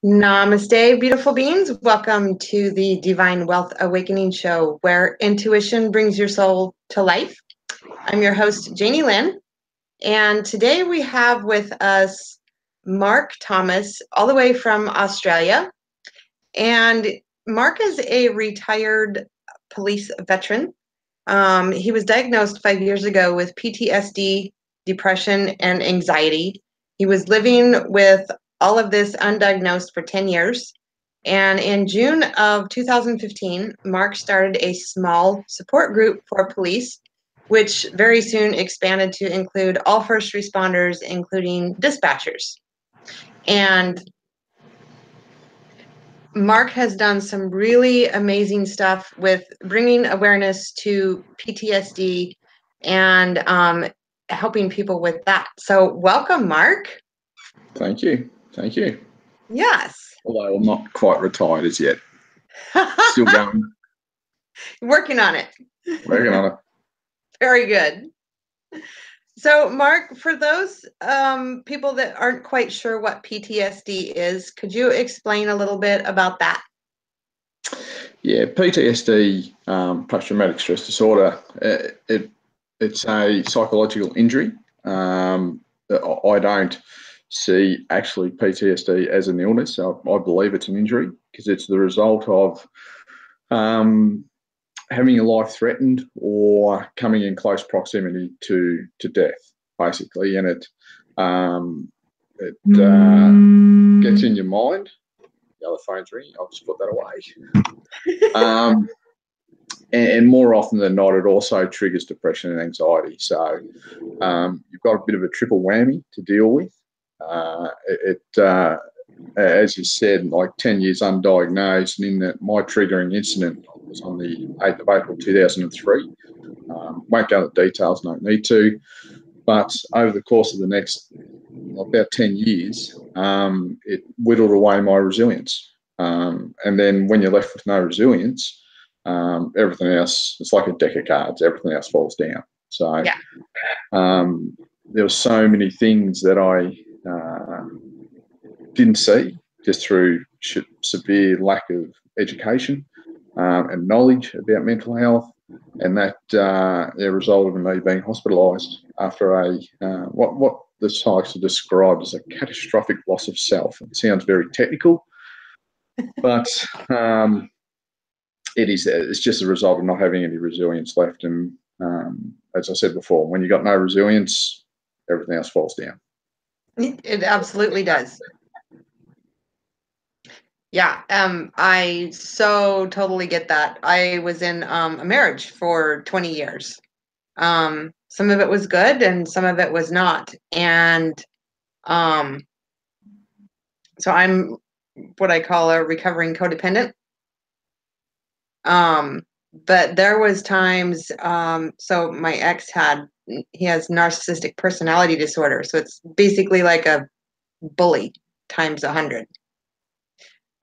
Namaste, beautiful beings. Welcome to the Divine Wealth Awakening Show, where intuition brings your soul to life. I'm your host, Janie Lin, and today we have with us Mark Thomas, all the way from Australia. And Mark is a retired police veteran. He was diagnosed 5 years ago with PTSD, depression, and anxiety. He was living with all of this undiagnosed for 10 years. And in June of 2015, Mark started a small support group for police, which very soon expanded to include all first responders, including dispatchers. And Mark has done some really amazing stuff with bringing awareness to PTSD and helping people with that. So welcome, Mark. Thank you. Thank you. Yes. Although I'm not quite retired as yet. Still going. Working on it. Working on it. Very good. So, Mark, for those people that aren't quite sure what PTSD is, could you explain a little bit about that? Yeah, PTSD, post-traumatic stress disorder, it's a psychological injury. I don't see actually PTSD as an illness. I believe it's an injury because it's the result of having your life threatened or coming in close proximity to death, basically, and it gets in your mind. The other phone's ringing. I'll just put that away. And more often than not, it also triggers depression and anxiety. So you've got a bit of a triple whammy to deal with. As you said, like 10 years undiagnosed, and in that my triggering incident was on the 8th of April 2003. Won't go into details, no need to. But over the course of the next about 10 years, it whittled away my resilience. And then when you're left with no resilience, everything else, it's like a deck of cards, everything else falls down. So yeah. There were so many things that I didn't see just through severe lack of education and knowledge about mental health, and that resulted in me being hospitalised after what the psychiatrists have described as a catastrophic loss of self. It sounds very technical, but it's just a result of not having any resilience left. And as I said before, when you've got no resilience, everything else falls down. It absolutely does. Yeah, I so totally get that. I was in a marriage for 20 years. Some of it was good and some of it was not. And so I'm what I call a recovering codependent. But there was times, so my ex he has narcissistic personality disorder. So it's basically like a bully times 100.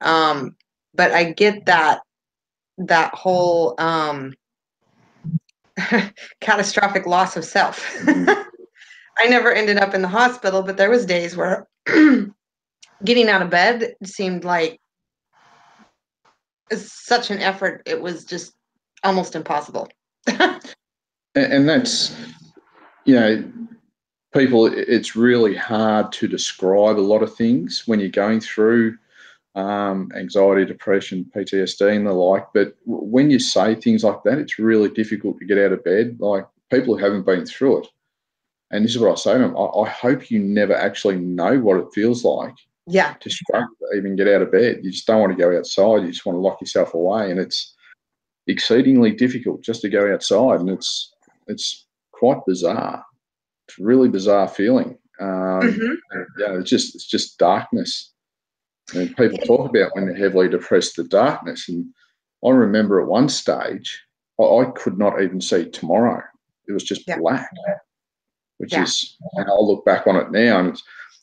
But I get that whole catastrophic loss of self. I never ended up in the hospital, but there was days where getting out of bed seemed like such an effort. It was just almost impossible. And that's, people, it's really hard to describe a lot of things when you're going through anxiety, depression, PTSD and the like. But when you say things like that, it's really difficult to get out of bed. Like, people who haven't been through it, and this is what I say to them, I hope you never actually know what it feels like. Yeah. To struggle to even get out of bed. You just don't want to go outside. You just want to lock yourself away. And it's exceedingly difficult just to go outside. And it's quite bizarre. It's a really bizarre feeling. It's just darkness. And people talk about when they're heavily depressed, the darkness. And I remember at one stage, I could not even see tomorrow. It was just black, which is, and I'll look back on it now, and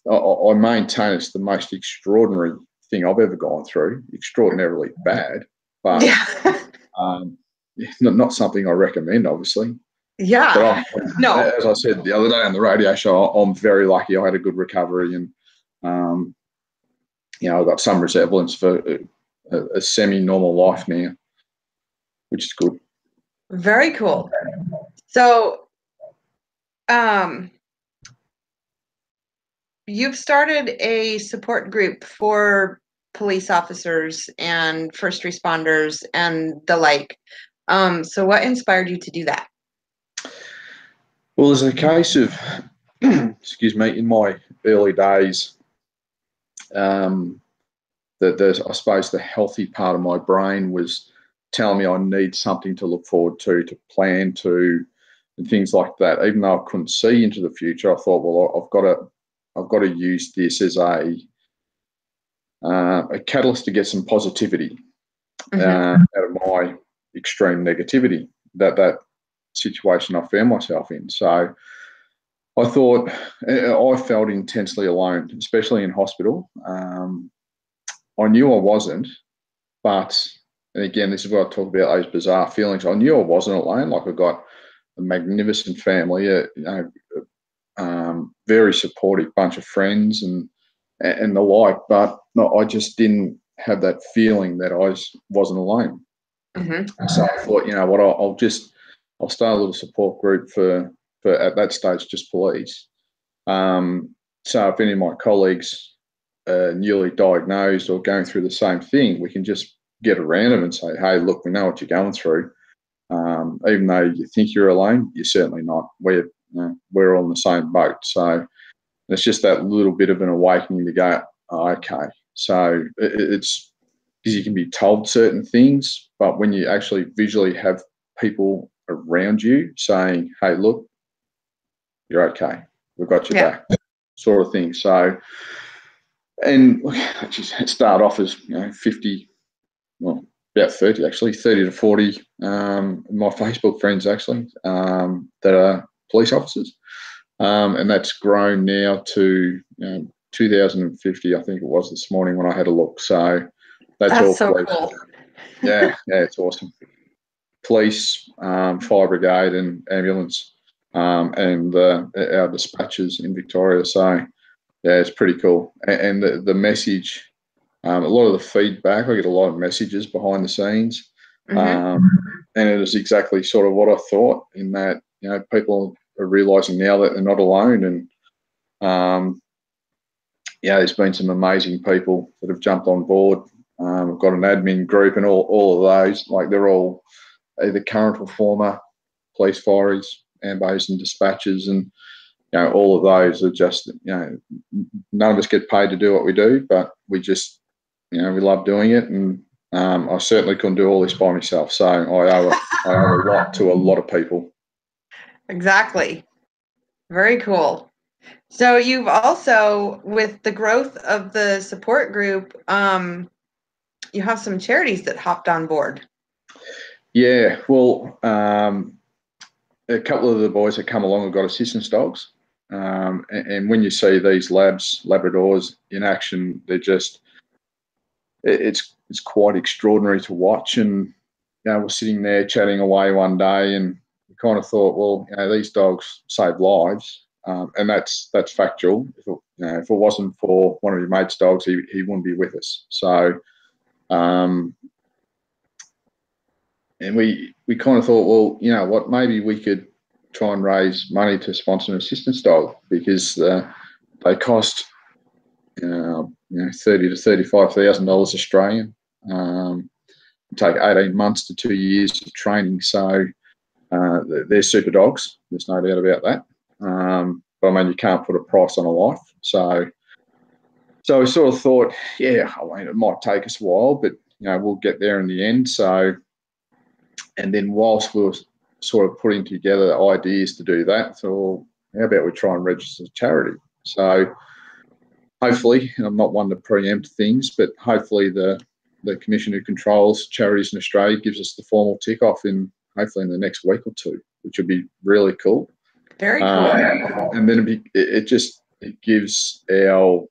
I maintain it's the most extraordinary thing I've ever gone through. Extraordinarily bad, but not something I recommend, obviously. Yeah. But no. As I said the other day on the radio show, I'm very lucky. I had a good recovery, and I've got some resemblance for a semi-normal life now, which is good. Very cool. So, you've started a support group for police officers and first responders and the like. So what inspired you to do that? Well, there's a case of, excuse me, in my early days, that I suppose the healthy part of my brain was telling me I need something to look forward to plan to, and things like that. Even though I couldn't see into the future, I thought, well, I've got to use this as a catalyst to get some positivity out of my extreme negativity, that situation I found myself in. So I thought, I felt intensely alone, especially in hospital. I knew I wasn't, but, and again, this is where I talk about those bizarre feelings. I knew I wasn't alone. Like, I got a magnificent family, very supportive bunch of friends and the like, but no, I just didn't have that feeling that I wasn't alone. So I thought, what, I'll start a little support group for at that stage just police. So if any of my colleagues are newly diagnosed or going through the same thing, we can just get around them and say, hey, look, we know what you're going through. Even though you think you're alone, you're certainly not. We're all in the same boat. So it's just that little bit of an awakening to go, oh, okay. So it's because you can be told certain things, but when you actually visually have people around you saying, hey, look, you're okay, we've got your back, sort of thing. So, and it started off as 50, well, about 30 actually, 30 to 40 my Facebook friends actually that are police officers, and that's grown now to 2050, I think it was this morning when I had a look. So that's all so police. Cool. Yeah, it's awesome. Police, fire brigade, and ambulance, and our dispatchers in Victoria. So yeah, it's pretty cool. And the message, a lot of the feedback, I get a lot of messages behind the scenes, and it is exactly sort of what I thought. In that, people are realising now that they're not alone, and there's been some amazing people that have jumped on board. We've got an admin group, and all of those, like, they're all either current or former police fireys, ambos, and dispatchers, and all of those are just, none of us get paid to do what we do, but we just, we love doing it, and I certainly couldn't do all this by myself. So I owe a lot to a lot of people. Exactly. Very cool. So you've also, with the growth of the support group, you have some charities that hopped on board. Yeah, well, a couple of the boys that come along have got assistance dogs, and when you see these Labradors in action, they're just, it's quite extraordinary to watch. And we're sitting there chatting away one day, and we kind of thought, well, these dogs save lives, and that's factual. If it wasn't for one of your mate's dogs, he wouldn't be with us. So, and we kind of thought, well, what, maybe we could try and raise money to sponsor an assistance dog, because they cost $30,000 to $35,000 Australian. Take 18 months to 2 years of training. So they're super dogs. There's no doubt about that. But I mean, you can't put a price on a life. So we sort of thought, yeah, I mean, it might take us a while, but we'll get there in the end. So, and then whilst we were sort of putting together ideas to do that, so, well, how about we try and register a charity? So hopefully, and I'm not one to preempt things, but hopefully the commission who controls charities in Australia gives us the formal tick off in hopefully in the next week or two, which would be really cool. Very cool. And then it gives our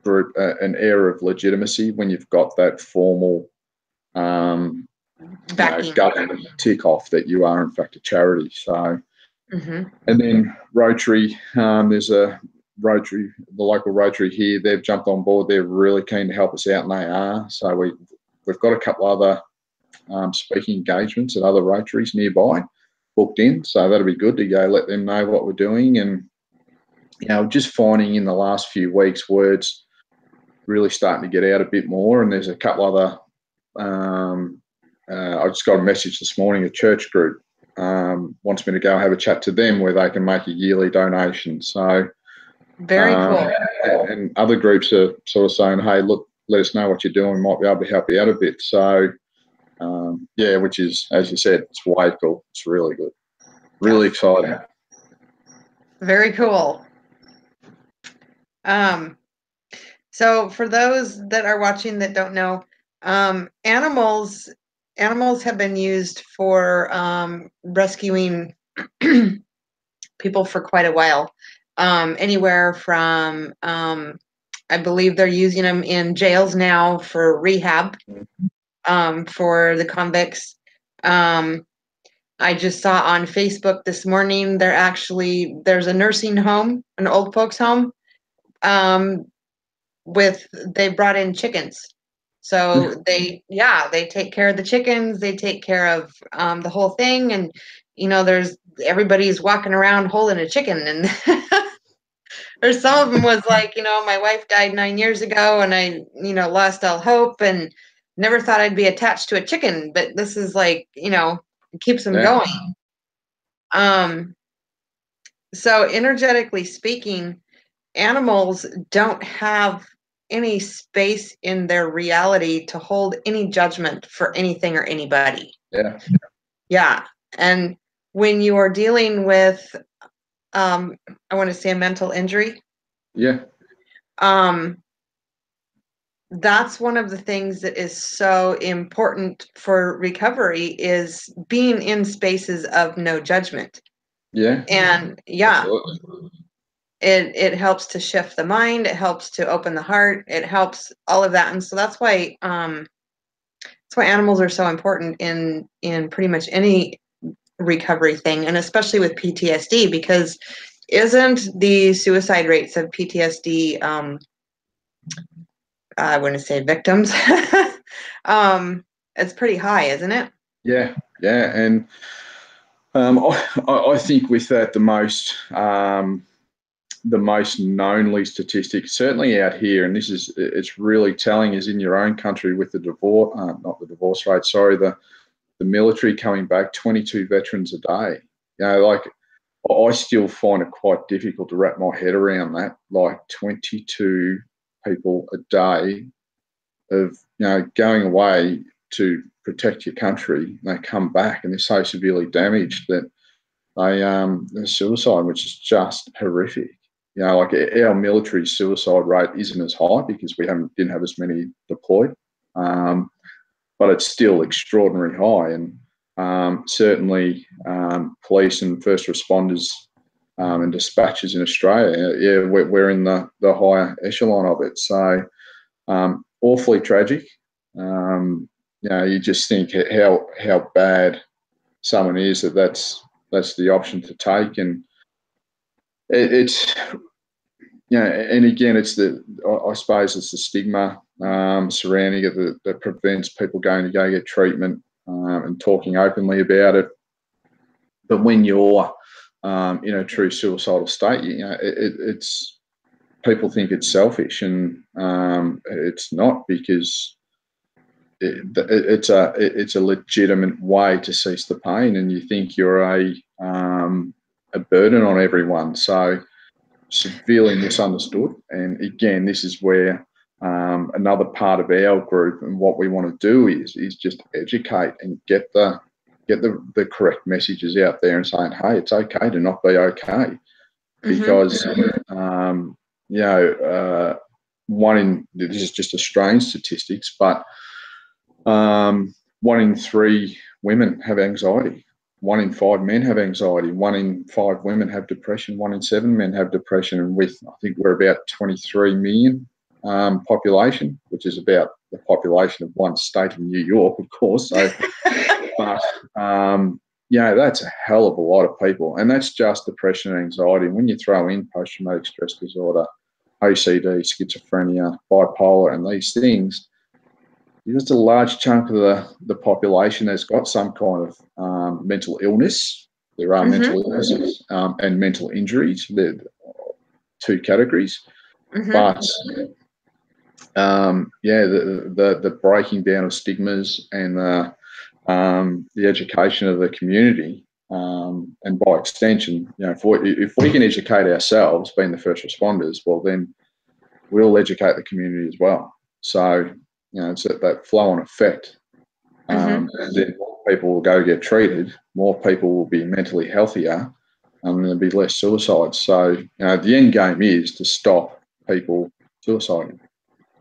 group an air of legitimacy when you've got that formal government tick off that you are in fact a charity. So, and then Rotary, there's a Rotary, the local Rotary here, they've jumped on board. They're really keen to help us out, and they are. So we've got a couple other speaking engagements at other Rotaries nearby booked in. So that'll be good to go let them know what we're doing. And, just finding in the last few weeks words really starting to get out a bit more. And there's a couple other, I just got a message this morning, a church group wants me to go have a chat to them where they can make a yearly donation. So very cool. And other groups are sort of saying, hey, look, let us know what you're doing. We might be able to help you out a bit. So, which is, as you said, it's way cool. It's really good. Really exciting. Very cool. So for those that are watching that don't know, animals have been used for rescuing people for quite a while. Anywhere from, I believe they're using them in jails now for rehab, for the convicts. I just saw on Facebook this morning, there's a nursing home, an old folks home, they brought in chickens. So they take care of the chickens, they take care of the whole thing. And, everybody's walking around holding a chicken. And or some of them was like, my wife died 9 years ago and I, lost all hope and never thought I'd be attached to a chicken. But this is like, it keeps them going. So energetically speaking, animals don't have any space in their reality to hold any judgment for anything or anybody. Yeah. And when you are dealing with, I want to say a mental injury. That's one of the things that is so important for recovery is being in spaces of no judgment. And absolutely. It helps to shift the mind. It helps to open the heart. It helps all of that. And so that's why animals are so important in pretty much any recovery thing, and especially with PTSD, because isn't the suicide rates of PTSD, I wouldn't say victims, it's pretty high, isn't it? Yeah. And I think with that, the most knownly statistic, certainly out here, and it's really telling, is in your own country with the the military coming back, 22 veterans a day. I still find it quite difficult to wrap my head around that, like 22 people a day of, going away to protect your country. They come back and they're so severely damaged that they're suicide, which is just horrific. Like our military suicide rate isn't as high because we didn't have as many deployed, but it's still extraordinarily high. And certainly police and first responders and dispatchers in Australia, we're in the higher echelon of it. So awfully tragic. You just think how bad someone is that's the option to take. And it's and again, I suppose it's the stigma surrounding it that prevents people going to go get treatment and talking openly about it. But when you're in a true suicidal state, it's people think it's selfish, and it's not, because it's a legitimate way to cease the pain, and you think you're a burden on everyone. So severely misunderstood. And again, this is where another part of our group and what we want to do is just educate and get the correct messages out there and saying, hey, it's okay to not be okay. Because this is just Australian statistics, but 1 in 3 women have anxiety. 1 in 5 men have anxiety. 1 in 5 women have depression. 1 in 7 men have depression. And I think we're about 23 million population, which is about the population of one state in New York, of course. So, but that's a hell of a lot of people. And that's just depression and anxiety. When you throw in post-traumatic stress disorder, OCD, schizophrenia, bipolar, and these things, there's a large chunk of the population that's got some kind of mental illness. There are mental illnesses and mental injuries. They're two categories. But the breaking down of stigmas and the education of the community, and by extension, if we can educate ourselves, being the first responders, well, then we'll educate the community as well. So, it's that flow-on effect. And then more people will go get treated, more people will be mentally healthier, and there'll be less suicides. So, the end game is to stop people suiciding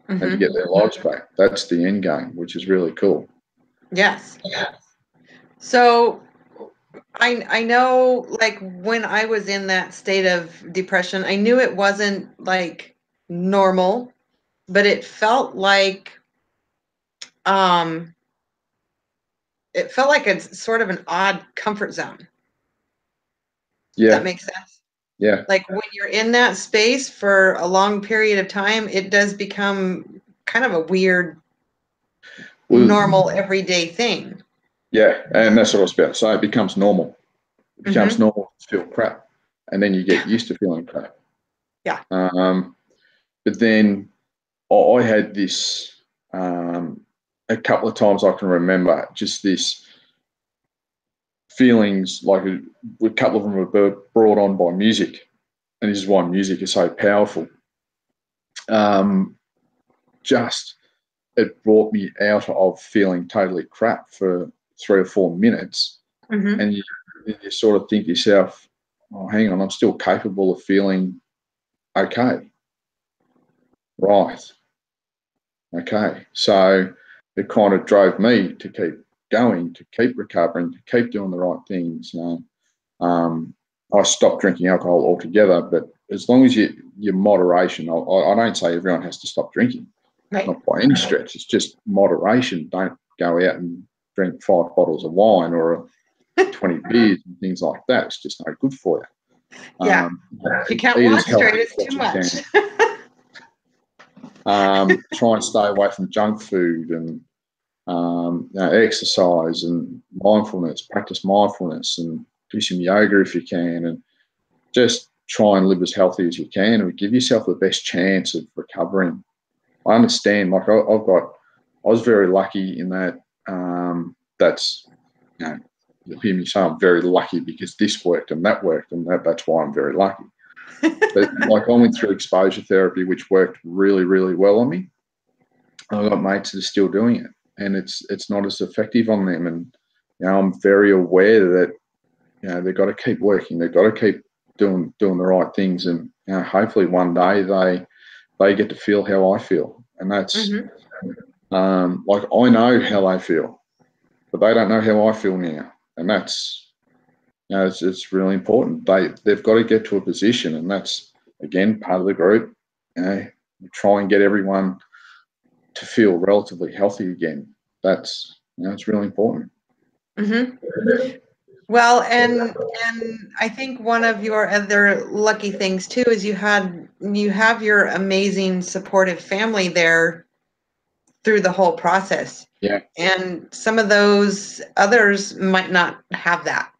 and to get their lives back. That's the end game, which is really cool. Yes. So I know, like, when I was in that state of depression, I knew it wasn't like normal, but it felt like a sort of an odd comfort zone. Yeah. That makes sense. Yeah. Like, when you're in that space for a long period of time, it does become kind of a weird, normal, everyday thing. Yeah, and that's what I was about to say. It becomes normal. It becomes normal to feel crap, and then you get used to feeling crap. Yeah. But then I had this a couple of times I can remember, just this feelings, like a couple of them were brought on by music, and this is why music is so powerful. Just it brought me out of feeling totally crap for 3 or 4 minutes, and you sort of think to yourself, oh, hang on, I'm still capable of feeling okay. Right. Okay. So it kind of drove me to keep going, to keep recovering, to keep doing the right things. I stopped drinking alcohol altogether, but as long as your moderation, I don't say everyone has to stop drinking, not by any stretch. It's just moderation. Don't go out and drink 5 bottles of wine or 20 beers and things like that. It's just no good for you. Yeah. If you can't walk straight, it's too much. Try and stay away from junk food and exercise and mindfulness. Practice mindfulness and do some yoga if you can, and just try and live as healthy as you can and give yourself the best chance of recovering. I understand, like I was very lucky in that. That's, you'll hear me say I'm very lucky because this worked and that worked, and that's why I'm very lucky. But like, I went through exposure therapy, which worked really, really well on me. I've got mates that are still doing it, and it's not as effective on them. And I'm very aware that they've got to keep working, they've got to keep doing the right things, and hopefully one day they get to feel how I feel. And that's like, I know how they feel, but they don't know how I feel now, and that's it's really important. They've got to get to a position, and that's again part of the group. Try and get everyone to feel relatively healthy again. That's it's really important. Well, and I think one of your other lucky things too is you have your amazing supportive family there through the whole process. Yeah. And some of those others might not have that.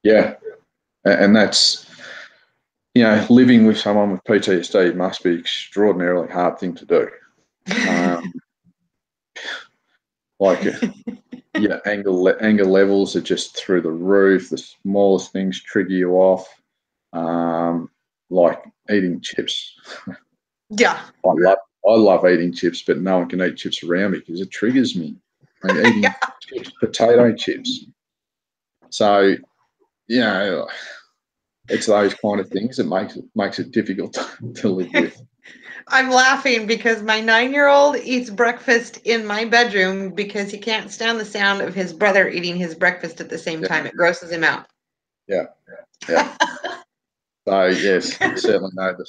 Yeah. And that's, living with someone with PTSD must be an extraordinarily hard thing to do. Anger levels are just through the roof. The smallest things trigger you off, like eating chips. Yeah. I love eating chips, but no one can eat chips around me because it triggers me. Like eating chips, potato chips. So, it's those kind of things that makes it difficult to live with. I'm laughing because my 9-year-old eats breakfast in my bedroom because he can't stand the sound of his brother eating his breakfast at the same time. It grosses him out. Yeah. So yes, certainly know the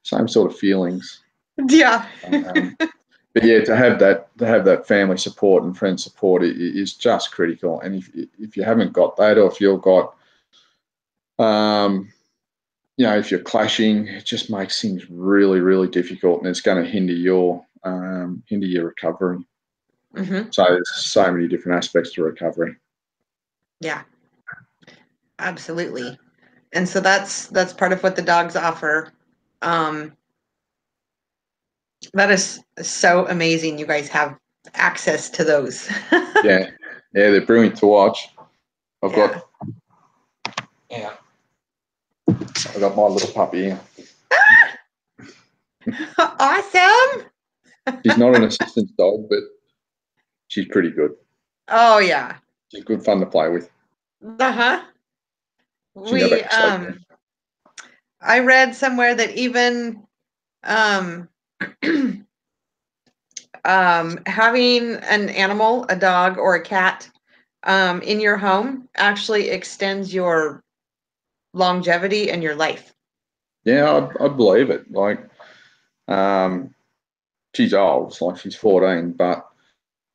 same sort of feelings. Yeah. But yeah, to have that family support and friend support is just critical. And if you haven't got that, or if you've got, if you're clashing, it just makes things really, really difficult, and it's going to hinder your recovery. Mm-hmm. So there's so many different aspects to recovery. Yeah, absolutely. And so that's part of what the dogs offer. That is so amazing. You guys have access to those. Yeah, they're brilliant to watch. I've got my little puppy here. Awesome. She's not an assistance dog, but she's pretty good. Oh yeah. She's good fun to play with. Uh-huh. She can go back to sleep. I read somewhere that even having an animal, a dog or a cat, in your home actually extends your longevity and your life. Yeah, I believe it. Like, she's old, like she's 14, but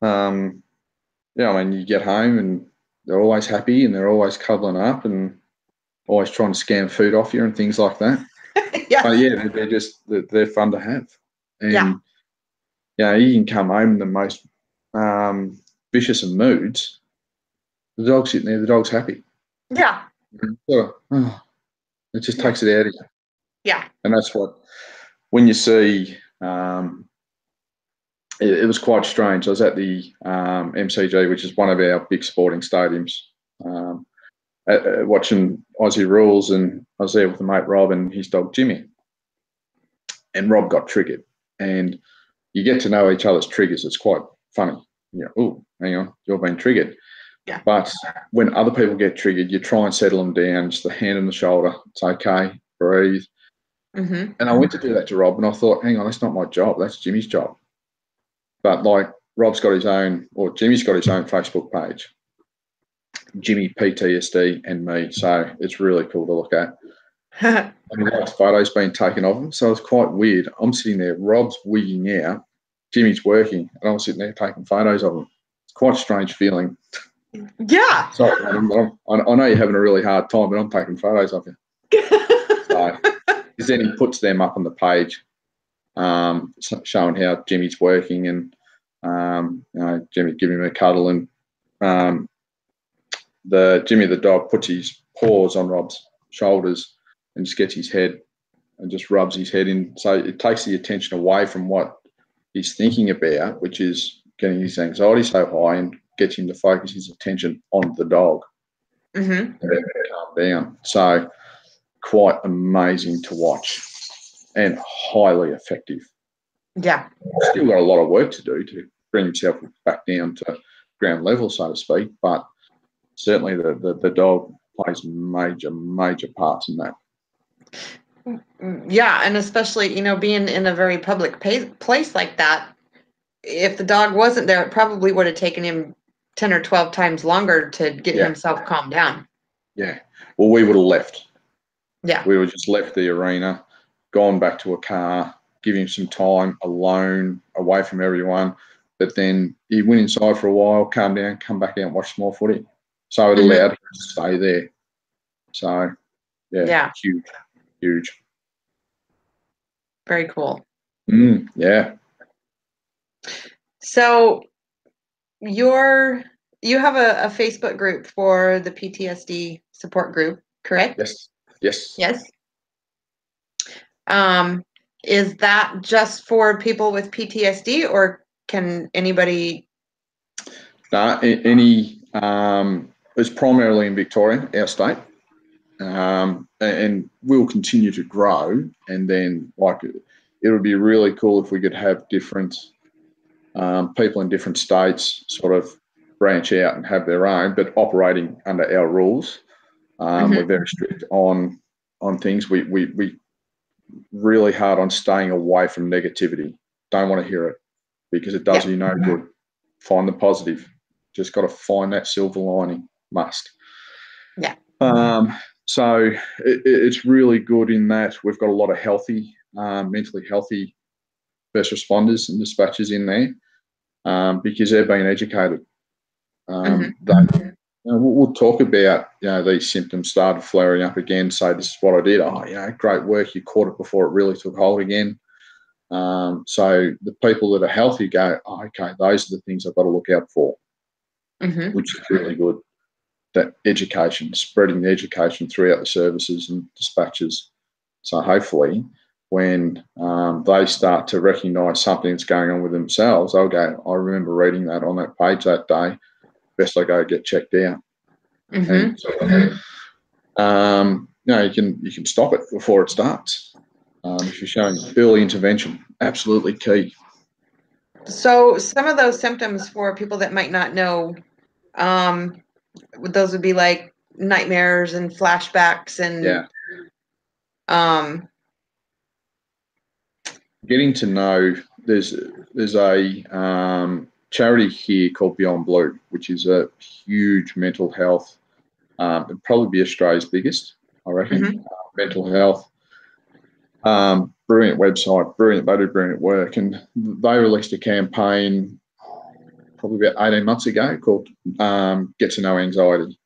I mean, you get home and they're always happy and they're always cuddling up and always trying to scam food off you and things like that. Yeah. But yeah, they're fun to have. And yeah, you can come home in the most vicious of moods. The dog's sitting there, the dog's happy. Yeah. So, it just takes it out of you. Yeah. And that's what, when you see, it was quite strange. I was at the MCG, which is one of our big sporting stadiums, watching Aussie Rules, and I was there with the mate Rob and his dog Jimmy. And Rob got triggered. And you get to know each other's triggers. It's quite funny. Oh, hang on, you're being triggered. Yeah. But when other people get triggered, you try and settle them down, just a hand on the shoulder. It's okay, breathe. Mm-hmm. And I went to do that to Rob, and I thought, hang on, that's not my job. That's Jimmy's job. But like, Rob's got his own, or Jimmy's got his own Facebook page, Jimmy PTSD and me. So it's really cool to look at. And lots of photos being taken of him. So it's quite weird. I'm sitting there, Rob's wigging out, Jimmy's working, and I'm sitting there taking photos of him. It's quite a strange feeling. Yeah. Sorry, I know you're having a really hard time, but I'm taking photos of you. So, because then he puts them up on the page, showing how Jimmy's working, and Jimmy giving him a cuddle, and Jimmy the dog puts his paws on Rob's shoulders and just gets his head and just rubs his head in. So it takes the attention away from what he's thinking about, which is getting his anxiety so high, and gets him to focus his attention on the dog. Mm-hmm. And calm down. So quite amazing to watch and highly effective. Yeah. Still got a lot of work to do to bring himself back down to ground level, so to speak, but certainly the dog plays major parts in that. Yeah, and especially, being in a very public place like that, if the dog wasn't there, it probably would have taken him 10 or 12 times longer to get himself calmed down. Yeah. Well, we would have left. Yeah. We would have just left the arena, gone back to a car, give him some time alone, away from everyone. But then he went inside for a while, calm down, come back out and watch some more footy. So it allowed him to stay there. So, yeah. Huge. Very cool. Yeah. So you have a Facebook group for the PTSD support group, correct? Yes. Is that just for people with PTSD, or can anybody? It's primarily in Victoria, our state, and we'll continue to grow. And then, it would be really cool if we could have different people in different states sort of branch out and have their own, but operating under our rules. We're very strict on things. We really hard on staying away from negativity. Don't want to hear it, because it does you no good. Find the positive. Just got to find that silver lining. Must. Yeah. So it's really good in that we've got a lot of healthy, mentally healthy first responders and dispatchers in there, because they're being educated. We'll talk about, these symptoms started flaring up again. So this is what I did. Great work. You caught it before it really took hold again. So the people that are healthy go, okay, those are the things I've got to look out for, which is really good. That education, spreading the education throughout the services and dispatches. So hopefully when they start to recognise something that's going on with themselves, they'll go, I remember reading that on that page that day. Best I go get checked out. And you can stop it before it starts. If you're showing early intervention, absolutely key. So some of those symptoms for people that might not know, those would be like nightmares and flashbacks and getting to know. There's a charity here called Beyond Blue, which is a huge mental health. It'd probably be Australia's biggest, I reckon. Mental health. Brilliant website, brilliant. They do brilliant work, and they released a campaign probably about 18 months ago called Get to Know Anxiety,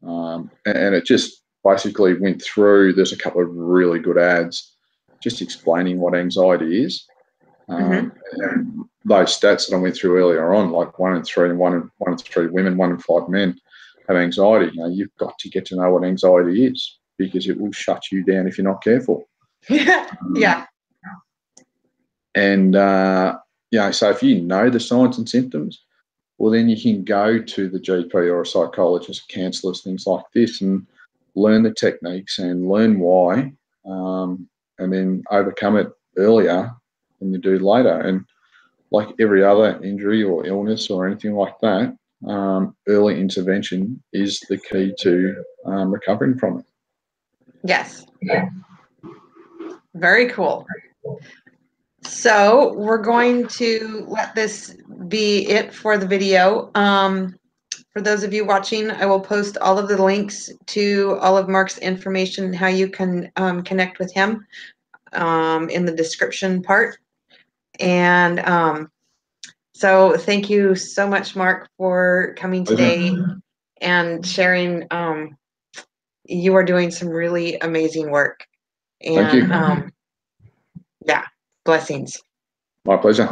and it just basically went through. There's a couple of really good ads just explaining what anxiety is. And those stats that I went through earlier on, like 1 in 3 women, 1 in 5 men have anxiety. You've got to get to know what anxiety is, because it will shut you down if you're not careful. Yeah. And so if you know the signs and symptoms, well, then you can go to the GP or a psychologist, counsellors, things like this, and learn the techniques and learn why, and then overcome it earlier than you do later. And like every other injury or illness or anything like that, early intervention is the key to recovering from it. Yes. Very cool. So we're going to let this be it for the video. For those of you watching, I will post all of the links to all of Mark's information, how you can connect with him, in the description part. And so thank you so much, Mark, for coming today and sharing. You are doing some really amazing work. And thank you. Yeah, blessings. My pleasure.